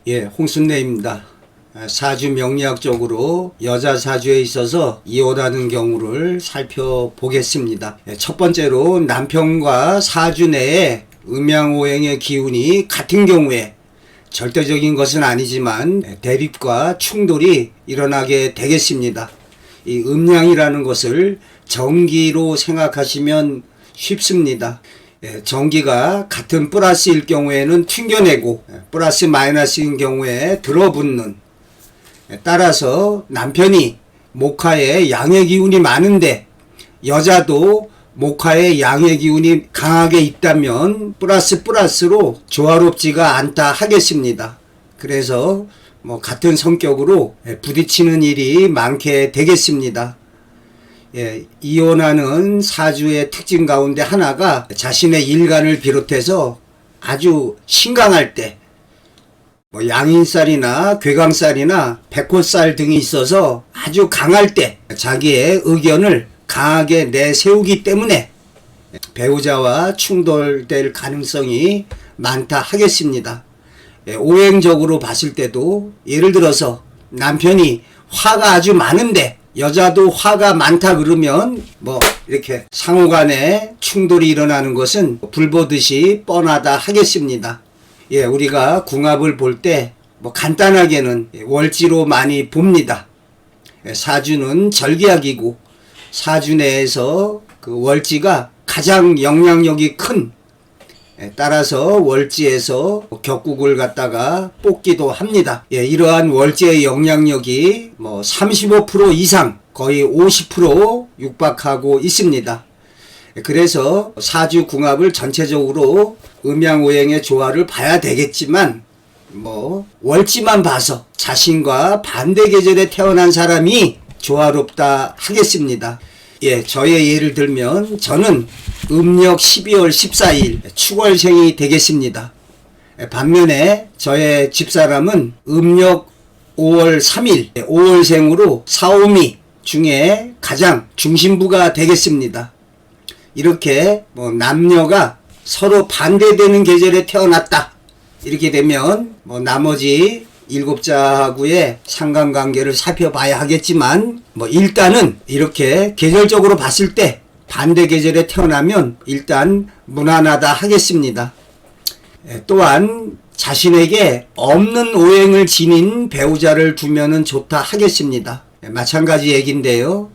예, 홍순례입니다. 사주 명리학적으로 여자 사주에 있어서 이혼하는 경우를 살펴보겠습니다. 첫 번째로 남편과 사주 내에 음양오행의 기운이 같은 경우에 절대적인 것은 아니지만 대립과 충돌이 일어나게 되겠습니다. 이 음양이라는 것을 정기로 생각하시면 쉽습니다. 전기가 같은 플러스일 경우에는 튕겨내고 플러스 마이너스인 경우에 들어붙는, 따라서 남편이 목화에 양의 기운이 많은데 여자도 목화에 양의 기운이 강하게 있다면 플러스로 조화롭지가 않다 하겠습니다. 그래서 같은 성격으로 부딪히는 일이 많게 되겠습니다. 이혼하는 사주의 특징 가운데 하나가 자신의 일간을 비롯해서 아주 신강할 때 양인살이나 괴강살이나 백호살 등이 있어서 아주 강할 때 자기의 의견을 강하게 내세우기 때문에 배우자와 충돌될 가능성이 많다 하겠습니다. 오행적으로 봤을 때도 예를 들어서 남편이 화가 아주 많은데 여자도 화가 많다 그러면 이렇게 상호간에 충돌이 일어나는 것은 불보듯이 뻔하다 하겠습니다. 우리가 궁합을 볼 때 간단하게는 월지로 많이 봅니다. 사주는 절기학이고 사주 내에서 그 월지가 가장 영향력이 큰, 따라서 월지에서 격국을 갖다가 뽑기도 합니다. 이러한 월지의 영향력이 35% 이상, 거의 50% 육박하고 있습니다. 그래서 사주 궁합을 전체적으로 음양오행의 조화를 봐야 되겠지만 월지만 봐서 자신과 반대 계절에 태어난 사람이 조화롭다 하겠습니다. 저의 예를 들면 저는 음력 12월 14일 축월생이 되겠습니다. 반면에 저의 집사람은 음력 5월 3일 5월생으로 사오미 중에 가장 중심부가 되겠습니다. 이렇게 남녀가 서로 반대되는 계절에 태어났다 이렇게 되면 나머지 7자하고의 상관관계를 살펴봐야 하겠지만 일단은 이렇게 계절적으로 봤을 때 반대 계절에 태어나면 일단 무난하다 하겠습니다. 또한 자신에게 없는 오행을 지닌 배우자를 두면은 좋다 하겠습니다. 마찬가지 얘기인데요.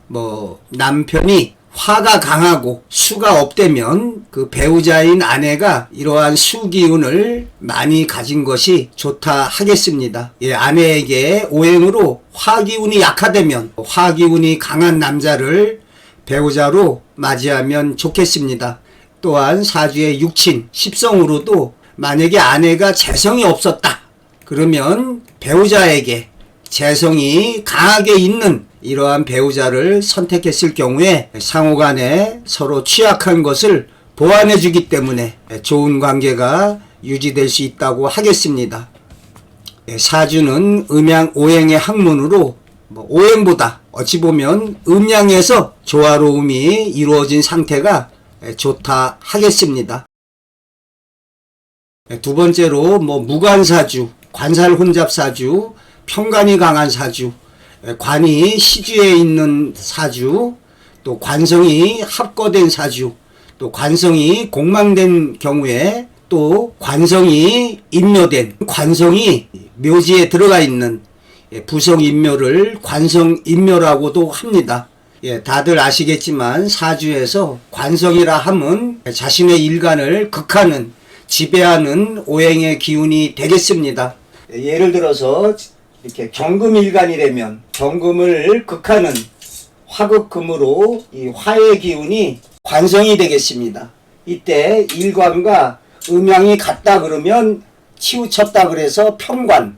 남편이 화가 강하고 수가 없다면 그 배우자인 아내가 이러한 수 기운을 많이 가진 것이 좋다 하겠습니다. 아내에게 오행으로 화 기운이 약하다면 화 기운이 강한 남자를 배우자로 맞이하면 좋겠습니다. 또한 사주의 육친, 십성으로도 만약에 아내가 재성이 없었다 그러면 배우자에게 재성이 강하게 있는 이러한 배우자를 선택했을 경우에 상호간에 서로 취약한 것을 보완해 주기 때문에 좋은 관계가 유지될 수 있다고 하겠습니다. 사주는 음양 오행의 학문으로 오행보다 어찌 보면 음양에서 조화로움이 이루어진 상태가 좋다 하겠습니다. 두 번째로 무관사주, 관살혼잡사주, 편관이 강한 사주, 관이 시주에 있는 사주, 또 관성이 합거된 사주, 또 관성이 공망된 경우에 또 관성이 인묘된, 관성이 묘지에 들어가 있는 부성인묘를 관성인묘라고도 합니다. 다들 아시겠지만 사주에서 관성이라 함은 자신의 일간을 극하는, 지배하는 오행의 기운이 되겠습니다. 예를 들어서 이렇게 경금일간이라면 경금을 극하는 화극금으로 이 화의 기운이 관성이 되겠습니다. 이때 일관과 음양이 같다 그러면 치우쳤다 그래서 편관.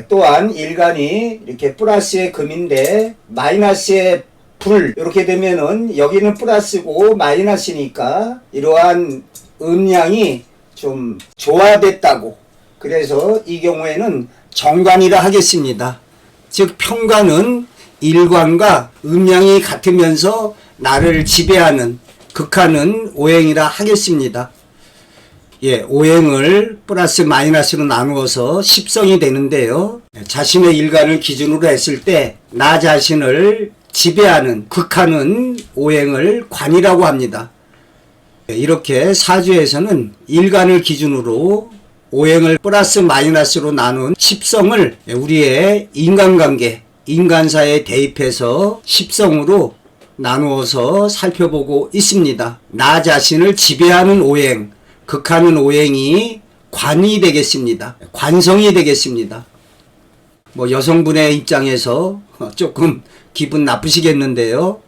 또한 일간이 이렇게 플러스의 금인데 마이너스의 불 이렇게 되면은 여기는 플러스고 마이너스니까 이러한 음양이 좀 조화됐다고, 그래서 이 경우에는 정관이라 하겠습니다. 즉 편관은 일관과 음양이 같으면서 나를 지배하는 극하는 오행이라 하겠습니다. 오행을 플러스 마이너스로 나누어서 십성이 되는데요. 자신의 일간을 기준으로 했을 때 나 자신을 지배하는, 극하는 오행을 관이라고 합니다. 이렇게 사주에서는 일간을 기준으로 오행을 플러스 마이너스로 나눈 십성을 우리의 인간관계, 인간사에 대입해서 십성으로 나누어서 살펴보고 있습니다. 나 자신을 지배하는 오행, 극하는 오행이 관이 되겠습니다. 관성이 되겠습니다. 여성분의 입장에서 조금 기분 나쁘시겠는데요.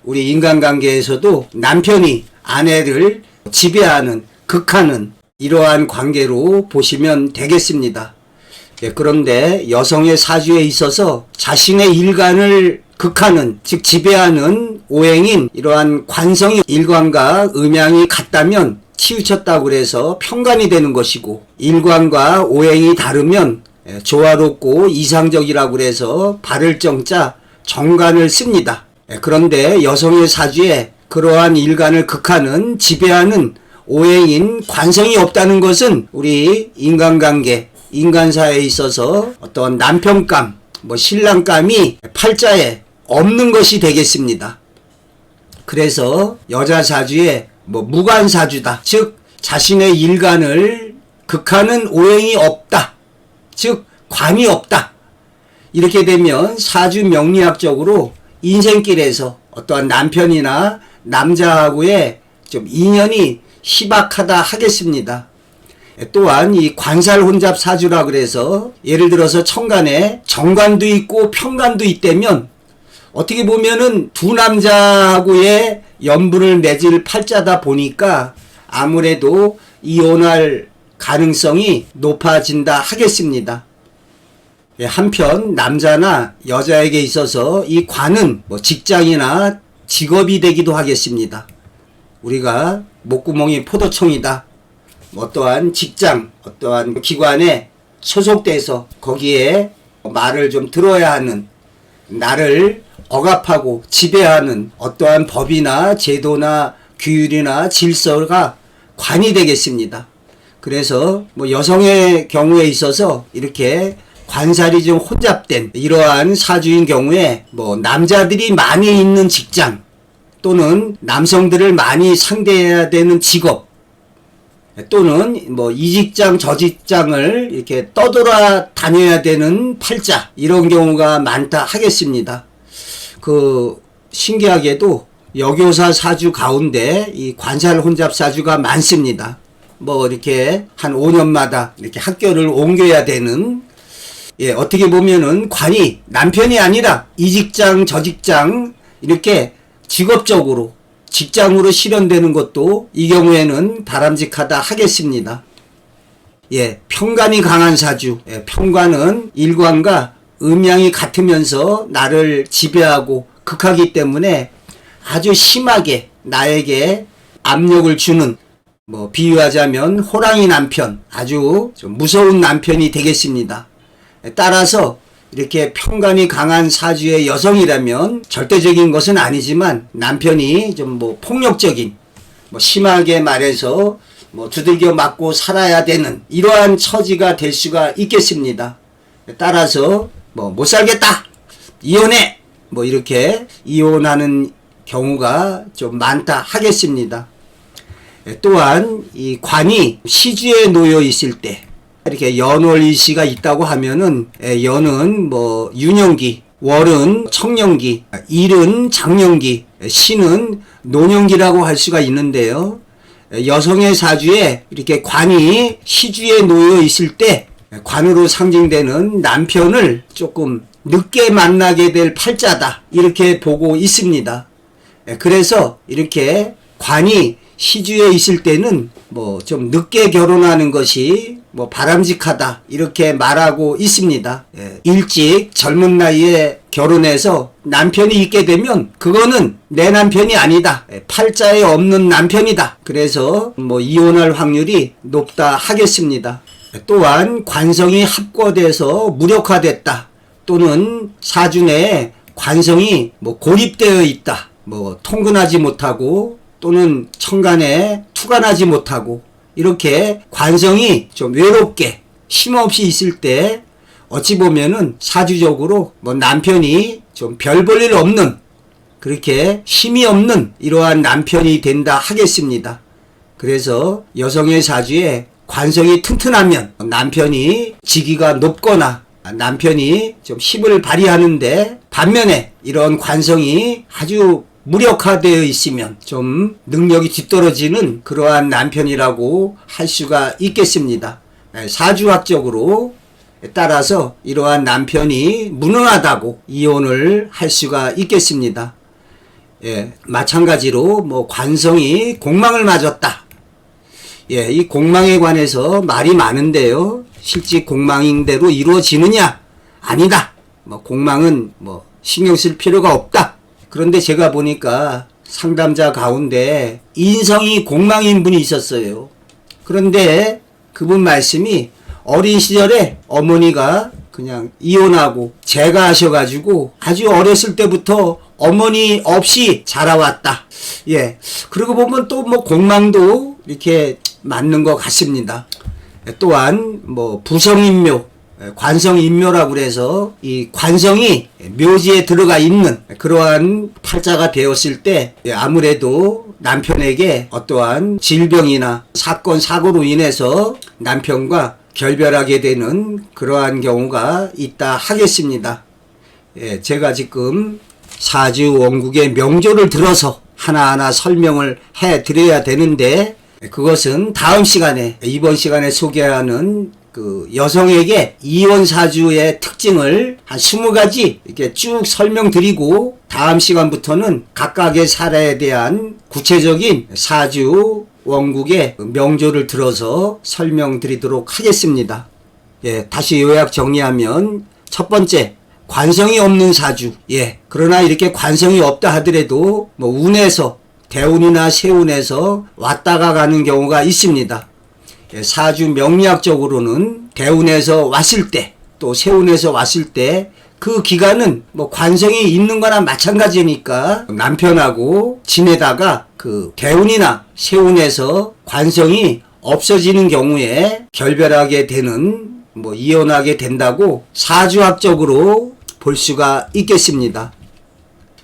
우리 인간관계에서도 남편이 아내를 지배하는, 극하는 이러한 관계로 보시면 되겠습니다. 그런데 여성의 사주에 있어서 자신의 일간을 극하는, 즉 지배하는 오행인 이러한 관성이 일관과 음양이 같다면 치우쳤다고 그래서 편관이 되는 것이고, 일관과 오행이 다르면 조화롭고 이상적이라고 그래서 바를 정자 정관을 씁니다. 그런데 여성의 사주에 그러한 일간을 극하는, 지배하는 오행인 관성이 없다는 것은 우리 인간관계, 인간사에 있어서 어떤 남편감, 신랑감이 팔자에 없는 것이 되겠습니다. 그래서 여자 사주에 무관사주다, 즉 자신의 일간을 극하는 오행이 없다, 즉 관이 없다. 이렇게 되면 사주 명리학적으로 인생길에서 어떠한 남편이나 남자하고의 좀 인연이 희박하다 하겠습니다. 또한 이 관살혼잡 사주라 그래서 예를 들어서 천간에 정관도 있고 편관도 있다면 어떻게 보면은 두 남자하고의 연분을 맺을 팔자다 보니까 아무래도 이혼할 가능성이 높아진다 하겠습니다. 한편 남자나 여자에게 있어서 이 관은 직장이나 직업이 되기도 하겠습니다. 우리가 목구멍이 포도청이다, 어떠한 직장, 어떠한 기관에 소속돼서 거기에 말을 좀 들어야 하는, 나를 억압하고 지배하는 어떠한 법이나 제도나 규율이나 질서가 관이 되겠습니다. 그래서 여성의 경우에 있어서 이렇게 관살이 좀 혼잡된 이러한 사주인 경우에 남자들이 많이 있는 직장 또는 남성들을 많이 상대해야 되는 직업 또는 이 직장 저 직장을 이렇게 떠돌아 다녀야 되는 팔자, 이런 경우가 많다 하겠습니다. 신기하게도 여교사 사주 가운데 이 관살 혼잡 사주가 많습니다. 이렇게 한 5년마다 이렇게 학교를 옮겨야 되는, 어떻게 보면은 관이 남편이 아니라 이 직장 저 직장 이렇게 직업적으로 직장으로 실현되는 것도 이 경우에는 바람직하다 하겠습니다. 편관이 강한 사주, 편관은 일관과 음양이 같으면서 나를 지배하고 극하기 때문에 아주 심하게 나에게 압력을 주는, 비유하자면 호랑이 남편, 아주 좀 무서운 남편이 되겠습니다. 따라서 이렇게 편관이 강한 사주의 여성이라면 절대적인 것은 아니지만 남편이 좀 폭력적인, 심하게 말해서 두들겨 맞고 살아야 되는 이러한 처지가 될 수가 있겠습니다. 따라서 못 살겠다, 이혼해, 이렇게 이혼하는 경우가 좀 많다 하겠습니다. 또한 이 관이 시주에 놓여 있을 때, 이렇게 연월일시가 있다고 하면은 연은 유년기, 월은 청년기, 일은 장년기, 시는 노년기라고 할 수가 있는데요. 여성의 사주에 이렇게 관이 시주에 놓여 있을 때 관으로 상징되는 남편을 조금 늦게 만나게 될 팔자다, 이렇게 보고 있습니다. 그래서 이렇게 관이 시주에 있을 때는 좀 늦게 결혼하는 것이 바람직하다, 이렇게 말하고 있습니다. 일찍 젊은 나이에 결혼해서 남편이 있게 되면 그거는 내 남편이 아니다, 팔자에 없는 남편이다. 그래서 이혼할 확률이 높다 하겠습니다. 또한 관성이 합거돼서 무력화됐다, 또는 사주 내에 관성이 고립되어 있다, 통근하지 못하고 또는 천간에 투간하지 못하고 이렇게 관성이 좀 외롭게 힘없이 있을 때 어찌 보면은 사주적으로 뭐 남편이 좀 별 볼 일 없는, 그렇게 힘이 없는 이러한 남편이 된다 하겠습니다. 그래서 여성의 사주에 관성이 튼튼하면 남편이 직위가 높거나 남편이 좀 힘을 발휘하는데, 반면에 이런 관성이 아주 무력화되어 있으면 좀 능력이 뒤떨어지는 그러한 남편이라고 할 수가 있겠습니다. 사주학적으로 따라서 이러한 남편이 무능하다고 이혼을 할 수가 있겠습니다. 예, 마찬가지로 뭐 관성이 공망을 맞았다. 예, 이 공망에 관해서 말이 많은데요. 실제 공망인 대로 이루어지느냐? 아니다. 뭐 공망은 뭐 신경 쓸 필요가 없다. 그런데 제가 보니까 상담자 가운데 인성이 공망인 분이 있었어요. 그런데 그분 말씀이 어린 시절에 어머니가 그냥 이혼하고 재가하셔가지고 아주 어렸을 때부터 어머니 없이 자라왔다. 예. 그러고 보면 또 뭐 공망도 이렇게 맞는 것 같습니다. 또한 뭐 부성인묘, 관성인묘라고 그래서 이 관성이 묘지에 들어가 있는 그러한 팔자가 되었을 때 아무래도 남편에게 어떠한 질병이나 사건, 사고로 인해서 남편과 결별하게 되는 그러한 경우가 있다 하겠습니다. 예, 제가 지금 사주 원국의 명조를 들어서 하나하나 설명을 해 드려야 되는데, 그것은 다음 시간에, 이번 시간에 소개하는 그 여성에게 이혼 사주의 특징을 한 20가지 이렇게 쭉 설명드리고, 다음 시간부터는 각각의 사례에 대한 구체적인 사주 원국의 명조를 들어서 설명드리도록 하겠습니다. 예, 다시 요약 정리하면 첫 번째, 관성이 없는 사주. 예, 그러나 이렇게 관성이 없다 하더라도 뭐 운에서, 대운이나 세운에서 왔다가 가는 경우가 있습니다. 예, 사주 명리학적으로는 대운에서 왔을 때, 또 세운에서 왔을 때 그 기간은 뭐 관성이 있는 거나 마찬가지니까 남편하고 지내다가 그 대운이나 세운에서 관성이 없어지는 경우에 결별하게 되는, 뭐 이혼하게 된다고 사주학적으로 볼 수가 있겠습니다.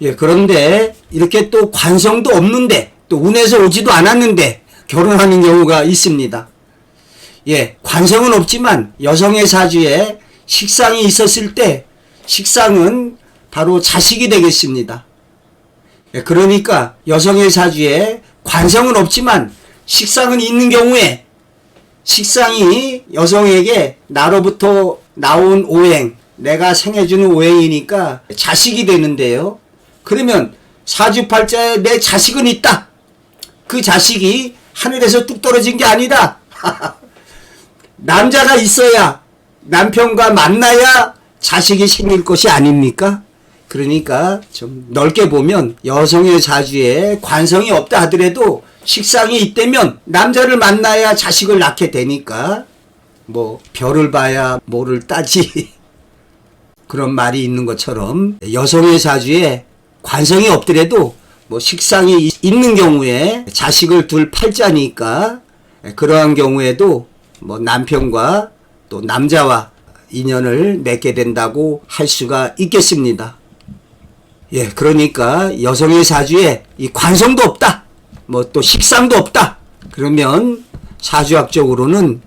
예, 그런데 이렇게 또 관성도 없는데 또 운에서 오지도 않았는데 결혼하는 경우가 있습니다. 예, 관성은 없지만 여성의 사주에 식상이 있었을 때 식상은 바로 자식이 되겠습니다. 예, 그러니까 여성의 사주에 관성은 없지만 식상은 있는 경우에 식상이 여성에게 나로부터 나온 오행, 내가 생해주는 오행이니까 자식이 되는데요. 그러면 사주팔자에 내 자식은 있다. 그 자식이 하늘에서 뚝 떨어진 게 아니다. 남자가 있어야, 남편과 만나야 자식이 생길 것이 아닙니까? 그러니까 좀 넓게 보면 여성의 사주에 관성이 없다 하더라도 식상이 있다면 남자를 만나야 자식을 낳게 되니까 뭐 별을 봐야 뭐를 따지 그런 말이 있는 것처럼 여성의 사주에 관성이 없더라도 뭐 식상이 있는 경우에 자식을 둘 팔자니까 그러한 경우에도 뭐 남편과 또 남자와 인연을 맺게 된다고 할 수가 있겠습니다. 예, 그러니까 여성의 사주에 이 관성도 없다, 뭐 또 식상도 없다, 그러면 사주학적으로는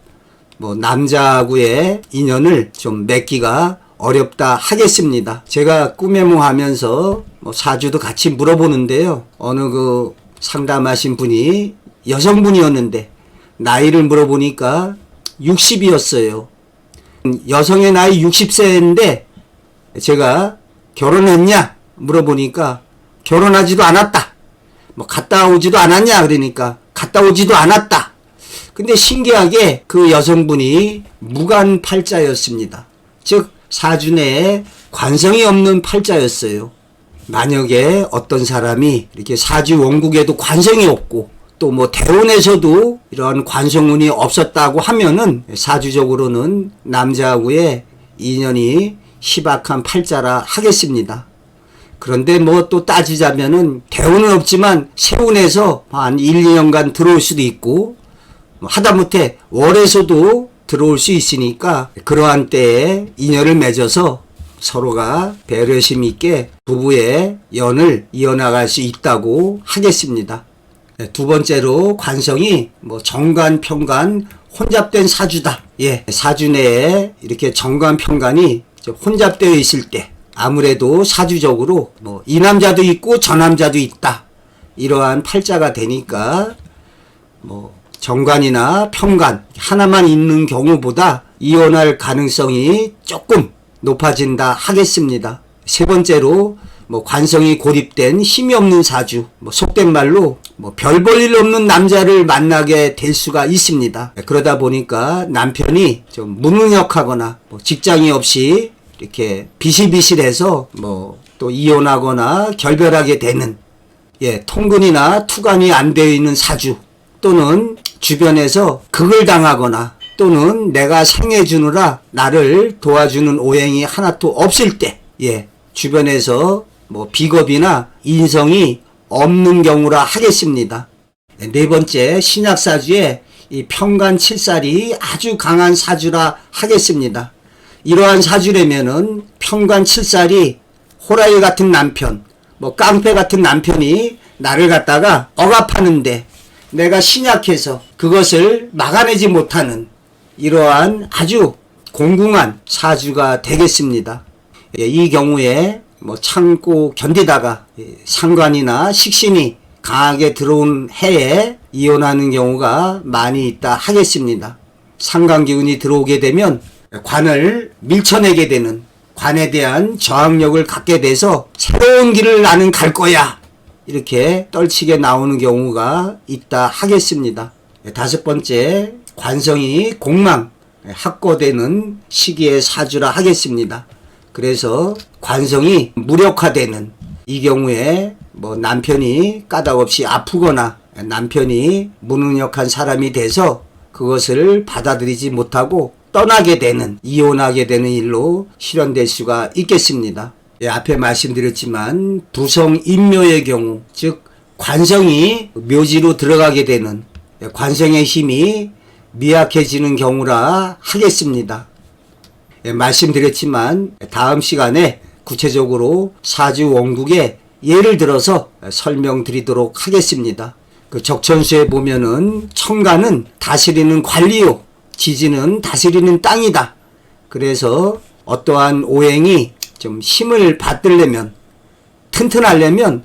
뭐 남자하고의 인연을 좀 맺기가 어렵다 하겠습니다. 제가 꿈에몽 하면서 뭐 사주도 같이 물어보는데요. 어느 그 상담하신 분이 여성분이었는데 나이를 물어보니까 60이었어요. 여성의 나이 60세인데 제가 결혼했냐 물어보니까 결혼하지도 않았다. 뭐 갔다 오지도 않았냐 그러니까 갔다 오지도 않았다. 근데 신기하게 그 여성분이 무관 팔자였습니다. 즉 사주 내에 관성이 없는 팔자였어요. 만약에 어떤 사람이 이렇게 사주 원국에도 관성이 없고 또 뭐 대운에서도 이러한 관성운이 없었다고 하면은 사주적으로는 남자하고의 인연이 희박한 팔자라 하겠습니다. 그런데 뭐 또 따지자면은 대운은 없지만 세운에서 한 1, 2년간 들어올 수도 있고 하다못해 월에서도 들어올 수 있으니까 그러한 때에 인연을 맺어서 서로가 배려심 있게 부부의 연을 이어나갈 수 있다고 하겠습니다. 두 번째로 관성이 정관, 편관, 혼잡된 사주다. 사주 내에 이렇게 정관, 편관이 혼잡되어 있을 때 아무래도 사주적으로 이 남자도 있고 저 남자도 있다. 이러한 팔자가 되니까 정관이나 편관 하나만 있는 경우보다 이혼할 가능성이 조금 높아진다 하겠습니다. 세 번째로 관성이 고립된 힘이 없는 사주, 속된 말로 별 볼 일 없는 남자를 만나게 될 수가 있습니다. 그러다 보니까 남편이 좀 무능력하거나 직장이 없이 이렇게 비실비실해서 또 이혼하거나 결별하게 되는 통근이나 투간이 안 되어 있는 사주, 또는 주변에서 극을 당하거나 또는 내가 생해주느라 나를 도와주는 오행이 하나도 없을 때 주변에서 비겁이나 인성이 없는 경우라 하겠습니다. 네 번째, 신약사주에 이 편관 칠살이 아주 강한 사주라 하겠습니다. 이러한 사주라면은 편관 칠살이 호랑이 같은 남편, 깡패 같은 남편이 나를 갖다가 억압하는데 내가 신약해서 그것을 막아내지 못하는 이러한 아주 공공한 사주가 되겠습니다. 이 경우에 참고 견디다가 상관이나 식신이 강하게 들어온 해에 이혼하는 경우가 많이 있다 하겠습니다. 상관기운이 들어오게 되면 관을 밀쳐내게 되는, 관에 대한 저항력을 갖게 돼서 새로운 길을 나는 갈 거야, 이렇게 떨치게 나오는 경우가 있다 하겠습니다. 다섯 번째, 관성이 공망, 확고되는 시기의 사주라 하겠습니다. 그래서 관성이 무력화되는 이 경우에 남편이 까닭없이 아프거나 남편이 무능력한 사람이 돼서 그것을 받아들이지 못하고 떠나게 되는, 이혼하게 되는 일로 실현될 수가 있겠습니다. 앞에 말씀드렸지만 두성인묘의 경우, 즉 관성이 묘지로 들어가게 되는, 관성의 힘이 미약해지는 경우라 하겠습니다. 말씀드렸지만 다음 시간에 구체적으로 사주 원국의 예를 들어서 설명드리도록 하겠습니다. 그 적천수에 보면은 천간은 다스리는 관리요, 지지는 다스리는 땅이다. 그래서 어떠한 오행이 좀 힘을 받들려면, 튼튼하려면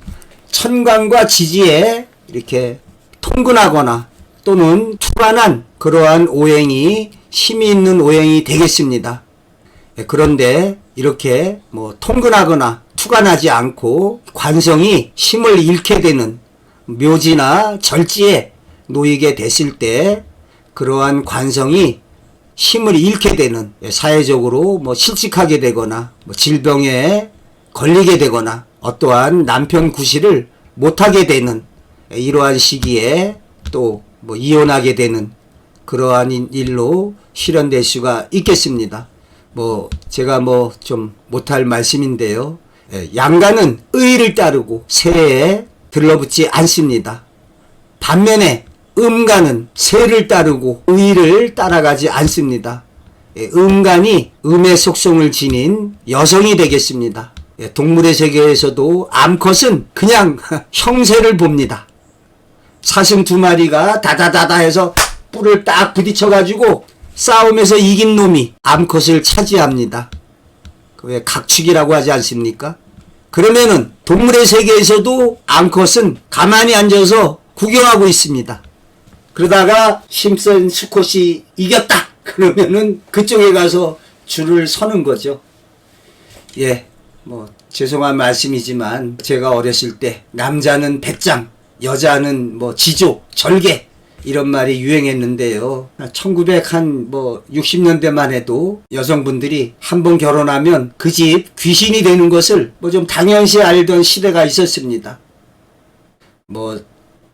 천간과 지지에 이렇게 통근하거나 또는 투간한 그러한 오행이 힘이 있는 오행이 되겠습니다. 그런데 이렇게 통근하거나 투간하지 않고 관성이 힘을 잃게 되는 묘지나 절지에 놓이게 됐을 때 그러한 관성이 힘을 잃게 되는, 사회적으로 실직하게 되거나 질병에 걸리게 되거나 어떠한 남편 구실을 못하게 되는 이러한 시기에 또 이혼하게 되는 그러한 일로 실현될 수가 있겠습니다. 제가 좀 못할 말씀인데요. 양간은 의를 따르고 새에 들러붙지 않습니다. 반면에 음간은 새를 따르고 의를 따라가지 않습니다. 음간이 음의 속성을 지닌 여성이 되겠습니다. 동물의 세계에서도 암컷은 그냥 형세를 봅니다. 사슴 두 마리가 다다다다 해서 뿔을 딱 부딪혀가지고 싸움에서 이긴 놈이 암컷을 차지합니다. 왜 각축이라고 하지 않습니까? 그러면은 동물의 세계에서도 암컷은 가만히 앉아서 구경하고 있습니다. 그러다가 심슨 수컷이 이겼다 그러면은 그쪽에 가서 줄을 서는 거죠. 죄송한 말씀이지만 제가 어렸을 때 남자는 배짱, 여자는 지조, 절개 이런 말이 유행했는데요. 1960년대만 해도 여성분들이 한번 결혼하면 그 집 귀신이 되는 것을 좀 당연시 알던 시대가 있었습니다.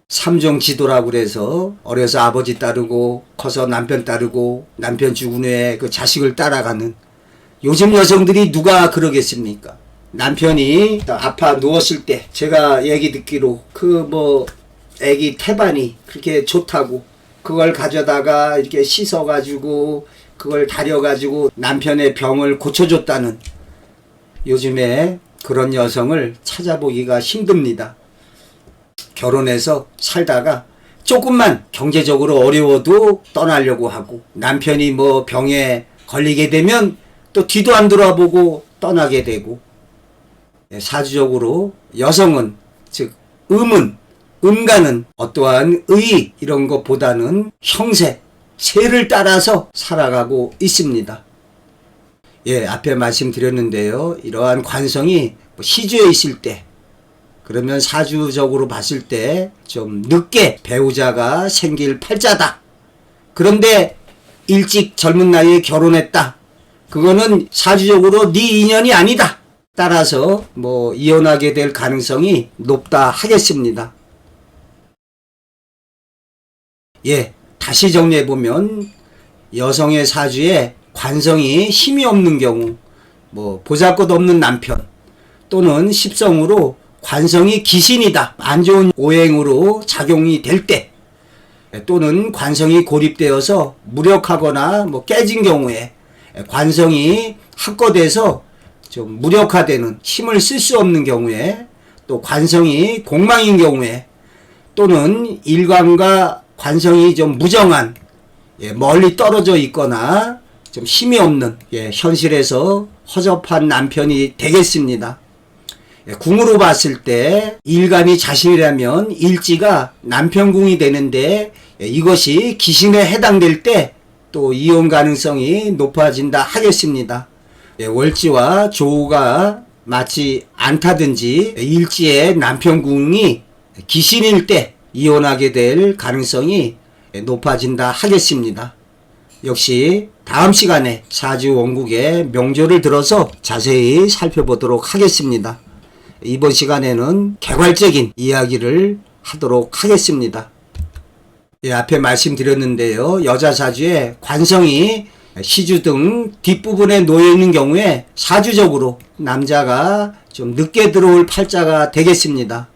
삼종지도라고 그래서 어려서 아버지 따르고 커서 남편 따르고 남편 죽은 후에 그 자식을 따라가는, 요즘 여성들이 누가 그러겠습니까? 남편이 아파 누웠을 때 제가 얘기 듣기로 애기 태반이 그렇게 좋다고 그걸 가져다가 이렇게 씻어가지고 그걸 다려가지고 남편의 병을 고쳐줬다는, 요즘에 그런 여성을 찾아보기가 힘듭니다. 결혼해서 살다가 조금만 경제적으로 어려워도 떠나려고 하고, 남편이 뭐 병에 걸리게 되면 또 뒤도 안 돌아보고 떠나게 되고, 사주적으로 여성은, 즉 음가는 어떠한 의 이런 것보다는 형세, 세를 따라서 살아가고 있습니다. 앞에 말씀드렸는데요. 이러한 관성이 시주에 있을 때, 그러면 사주적으로 봤을 때 좀 늦게 배우자가 생길 팔자다. 그런데 일찍 젊은 나이에 결혼했다. 그거는 사주적으로 네 인연이 아니다. 따라서 뭐 이혼하게 될 가능성이 높다 하겠습니다. 다시 정리해보면, 여성의 사주에 관성이 힘이 없는 경우, 뭐 보잘것없는 남편, 또는 십성으로 관성이 기신이다, 안 좋은 오행으로 작용이 될 때, 또는 관성이 고립되어서 무력하거나 뭐 깨진 경우에, 관성이 합거돼서 좀 무력화되는, 힘을 쓸 수 없는 경우에, 또 관성이 공망인 경우에, 또는 일관과 관성이 좀 무정한, 멀리 떨어져 있거나 좀 힘이 없는, 현실에서 허접한 남편이 되겠습니다. 궁으로 봤을 때 일간이 자신이라면 일지가 남편궁이 되는데, 이것이 기신에 해당될 때 또 이혼 가능성이 높아진다 하겠습니다. 월지와 조우가 맞지 않다든지 일지의 남편궁이 기신일 때 이혼하게 될 가능성이 높아진다 하겠습니다. 역시 다음 시간에 사주 원국의 명조를 들어서 자세히 살펴보도록 하겠습니다. 이번 시간에는 개괄적인 이야기를 하도록 하겠습니다. 앞에 말씀드렸는데요. 여자 사주에 관성이 시주 등 뒷부분에 놓여 있는 경우에 사주적으로 남자가 좀 늦게 들어올 팔자가 되겠습니다.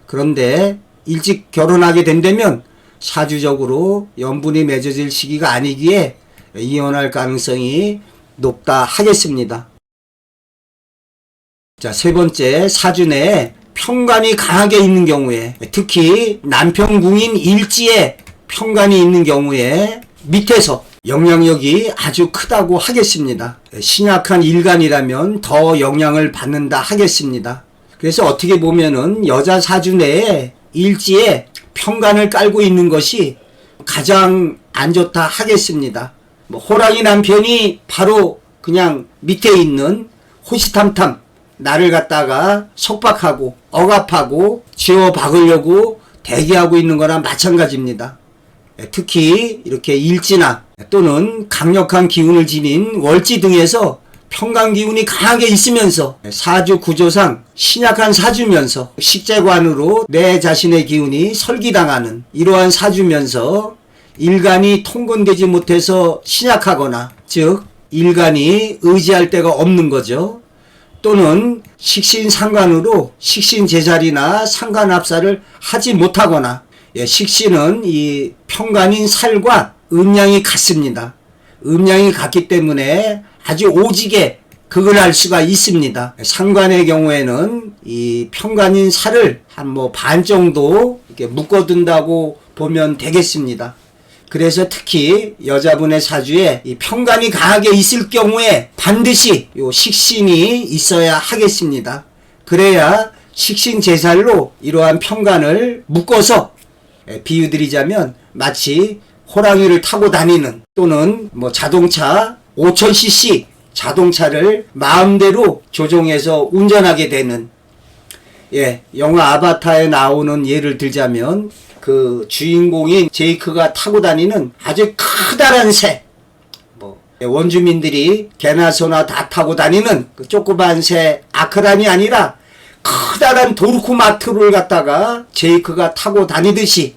그런데 일찍 결혼하게 된다면 사주적으로 연분이 맺어질 시기가 아니기에 이혼할 가능성이 높다 하겠습니다. 자, 세 번째, 사주 내에 편관이 강하게 있는 경우에, 특히 남편궁인 일지에 편관이 있는 경우에 밑에서 영향력이 아주 크다고 하겠습니다. 신약한 일간이라면 더 영향을 받는다 하겠습니다. 그래서 어떻게 보면은 여자 사주 내에 일지에 편관을 깔고 있는 것이 가장 안 좋다 하겠습니다. 뭐 호랑이 남편이 바로 그냥 밑에 있는 호시탐탐 나를 갖다가 속박하고 억압하고 지워 박으려고 대기하고 있는 거나 마찬가지입니다. 특히 이렇게 일지나 또는 강력한 기운을 지닌 월지 등에서 편관 기운이 강하게 있으면서 사주 구조상 신약한 사주면서 식재관으로 내 자신의 기운이 설기당하는 이러한 사주면서 일간이 통근되지 못해서 신약하거나, 즉 일간이 의지할 데가 없는 거죠. 또는 식신상관으로 식신제살이나 상관합사를 하지 못하거나, 식신은 이 편관인 살과 음양이 같습니다. 음양이 같기 때문에 아주 오지게 극을 할 수가 있습니다. 상관의 경우에는 이 편관인 살을 한 뭐 반 정도 이렇게 묶어둔다고 보면 되겠습니다. 그래서 특히 여자분의 사주에 이 편관이 강하게 있을 경우에 반드시 요 식신이 있어야 하겠습니다. 그래야 식신제살로 이러한 편관을 묶어서, 비유드리자면 마치 호랑이를 타고 다니는, 또는 뭐 자동차 5000cc 자동차를 마음대로 조종해서 운전하게 되는, 영화 아바타에 나오는 예를 들자면 그 주인공인 제이크가 타고 다니는 아주 커다란 새, 원주민들이 개나 소나 다 타고 다니는 그 조그만 새 아크란이 아니라 커다란 도르코마트를 갖다가 제이크가 타고 다니듯이,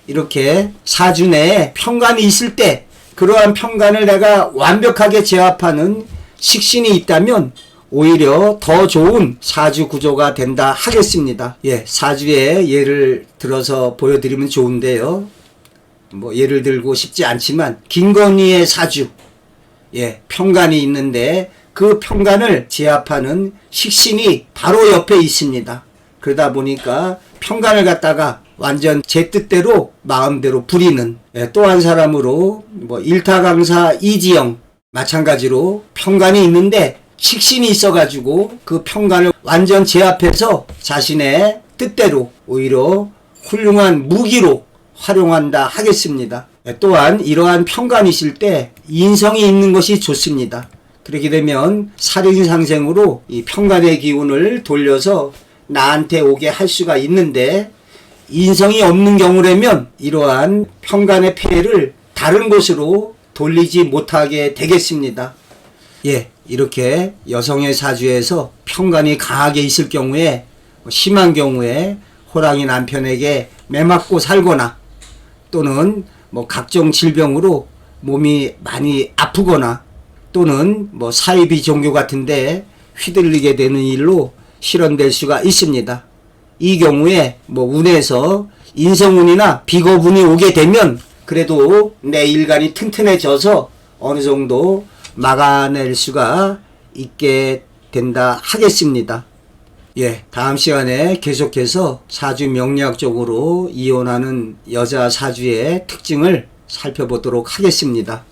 이렇게 사주 내에 편관이 있을 때 그러한 편관을 내가 완벽하게 제압하는 식신이 있다면 오히려 더 좋은 사주 구조가 된다 하겠습니다. 사주의 예를 들어서 보여드리면 좋은데요. 뭐 예를 들고 싶지 않지만 김건희의 사주, 예, 평간이 있는데 그 평간을 제압하는 식신이 바로 옆에 있습니다. 그러다 보니까 평간을 갖다가 완전 제 뜻대로 마음대로 부리는, 예, 또 한 사람으로 뭐 일타강사 이지영 마찬가지로 평간이 있는데 식신이 있어가지고 그 평간을 완전 제압해서 자신의 뜻대로 오히려 훌륭한 무기로 활용한다 하겠습니다. 또한 이러한 평간이실 때 인성이 있는 것이 좋습니다. 그렇게 되면 살인상생으로 이 평간의 기운을 돌려서 나한테 오게 할 수가 있는데, 인성이 없는 경우라면 이러한 평간의 폐해를 다른 곳으로 돌리지 못하게 되겠습니다. 예, 이렇게 여성의 사주에서 평간이 강하게 있을 경우에, 심한 경우에 호랑이 남편에게 매맞고 살거나 또는 뭐 각종 질병으로 몸이 많이 아프거나 또는 뭐 사이비 종교 같은데 휘둘리게 되는 일로 실현될 수가 있습니다. 이 경우에 뭐 운에서 인성운이나 비겁운이 오게 되면 그래도 내 일간이 튼튼해져서 어느 정도 막아낼 수가 있게 된다 하겠습니다. 예, 다음 시간에 계속해서 사주 명리학적으로 이혼하는 여자 사주의 특징을 살펴보도록 하겠습니다.